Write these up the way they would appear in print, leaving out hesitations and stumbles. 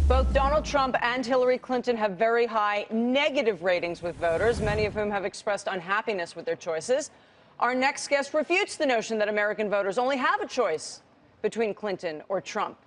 Both Donald Trump and Hillary Clinton have very high negative ratings with voters, many of whom have expressed unhappiness with their choices. Our next guest refutes the notion that American voters only have a choice between Clinton or Trump.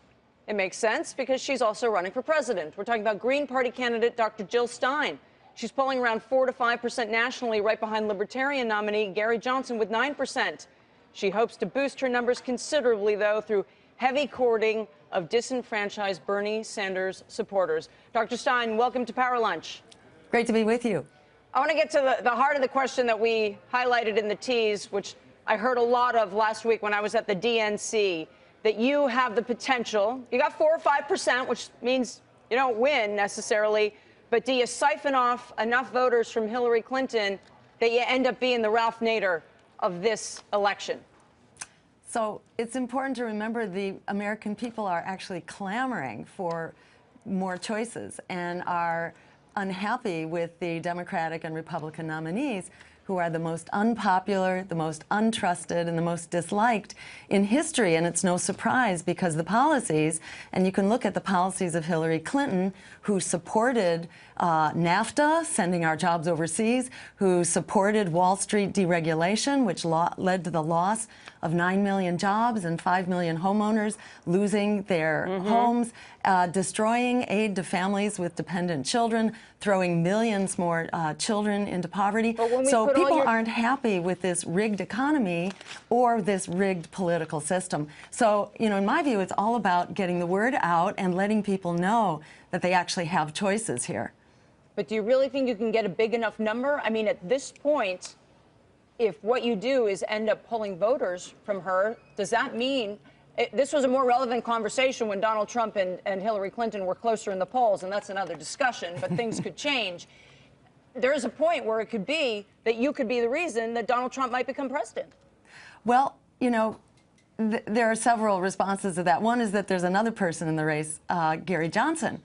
It makes sense because she's also running for president. We're talking about Green Party candidate Dr. Jill Stein. She's polling around 4 to 5% nationally, right behind Libertarian nominee Gary Johnson with 9%. She hopes to boost her numbers considerably, though, through heavy courting of disenfranchised Bernie Sanders supporters. Dr. Stein, welcome to Power Lunch. Great to be with you. I want to get to the heart of the question that we highlighted in the tease, which I heard a lot of last week when I was at the DNC, that you have the potential. You got 4 or 5%, which means you don't win necessarily, but do you siphon off enough voters from Hillary Clinton that you end up being the Ralph Nader of this election? So it's important to remember the American people are actually clamoring for more choices and are unhappy with the Democratic and Republican nominees who are the most unpopular, the most untrusted, and the most disliked in history. And it's no surprise because the policies, and you can look at the policies of Hillary Clinton, who supported NAFTA, sending our jobs overseas, who supported Wall Street deregulation, which led to the loss of 9 million jobs and 5 million homeowners losing their homes, destroying aid to families with dependent children, throwing millions more children into poverty. So people aren't happy with this rigged economy or this rigged political system. So, you know, in my view, it's all about getting the word out and letting people know that they actually have choices here. But do you really think you can get a big enough number? I mean, at this point, if what you do is end up pulling voters from her, does that mean this was a more relevant conversation when Donald Trump and Hillary Clinton were closer in the polls, and that's another discussion, but things could change. There is a point where it could be that you could be the reason that Donald Trump might become president. Well, you know, there are several responses to that. One is that there's another person in the race, Gary Johnson.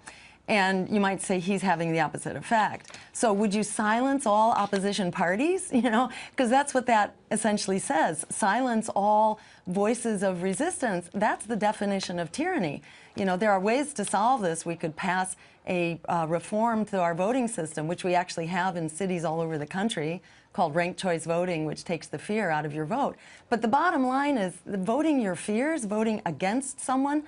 And you might say he's having the opposite effect. So would you silence all opposition parties? You know, because that's what that essentially says. Silence all voices of resistance. That's the definition of tyranny. You know, there are ways to solve this. We could pass a reform to our voting system, which we actually have in cities all over the country, called ranked choice voting, which takes the fear out of your vote. But the bottom line is voting your fears, voting against someone.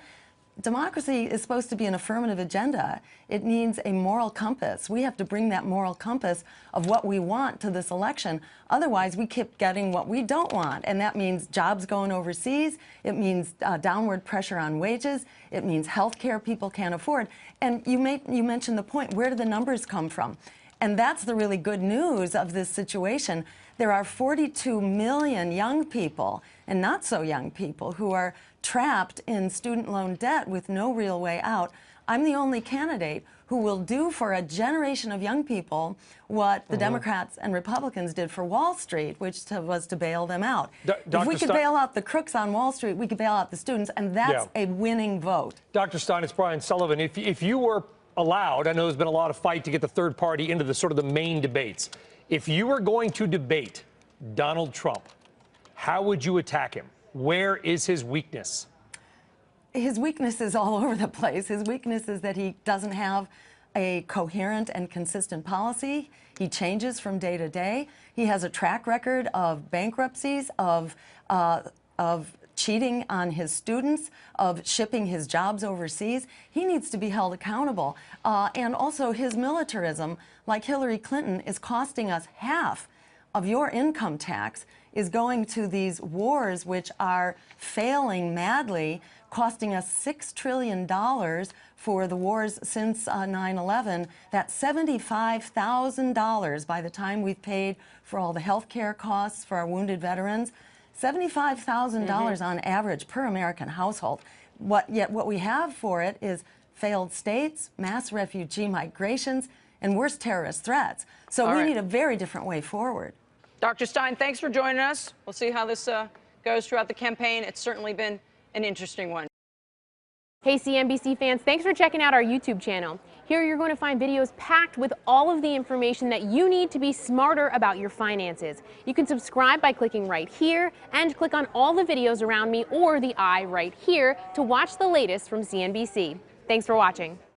Democracy is supposed to be an affirmative agenda. It needs a moral compass. We have to bring that moral compass of what we want to this election. Otherwise, we keep getting what we don't want. And that means jobs going overseas. It means downward pressure on wages. It means health care people can't afford. And you mentioned the point, where do the numbers come from? And that's the really good news of this situation. There are 42 million young people and not so young people who are trapped in student loan debt with no real way out. I'm the only candidate who will do for a generation of young people what the Democrats and Republicans did for Wall Street, which was to bail them out. If we could bail out the crooks on Wall Street, we could bail out the students, and that's a winning vote. Dr. Stein, it's Brian Sullivan. If you were allowed, I know there's been a lot of fight to get the third party into the sort of the main debates. If you were going to debate Donald Trump, how would you attack him? Where is his weakness? His weakness is all over the place. His weakness is that he doesn't have a coherent and consistent policy. He changes from day to day. He has a track record of bankruptcies, of cheating on his students, of shipping his jobs overseas. He needs to be held accountable. And also his militarism, like Hillary Clinton, is costing us half of your income tax, is going to these wars which are failing madly, costing us $6 trillion for the wars since 9/11. That's $75,000 by the time we've paid for all the health care costs for our wounded veterans. $75,000 on average per American household. Yet what we have for it is failed states, mass refugee migrations, and worse, terrorist threats. So we need a very different way forward. Dr. Stein, thanks for joining us. We'll see how this goes throughout the campaign. It's certainly been an interesting one. Hey CNBC fans, thanks for checking out our YouTube channel. Here you're going to find videos packed with all of the information that you need to be smarter about your finances. You can subscribe by clicking right here and click on all the videos around me or the eye right here to watch the latest from CNBC. Thanks for watching.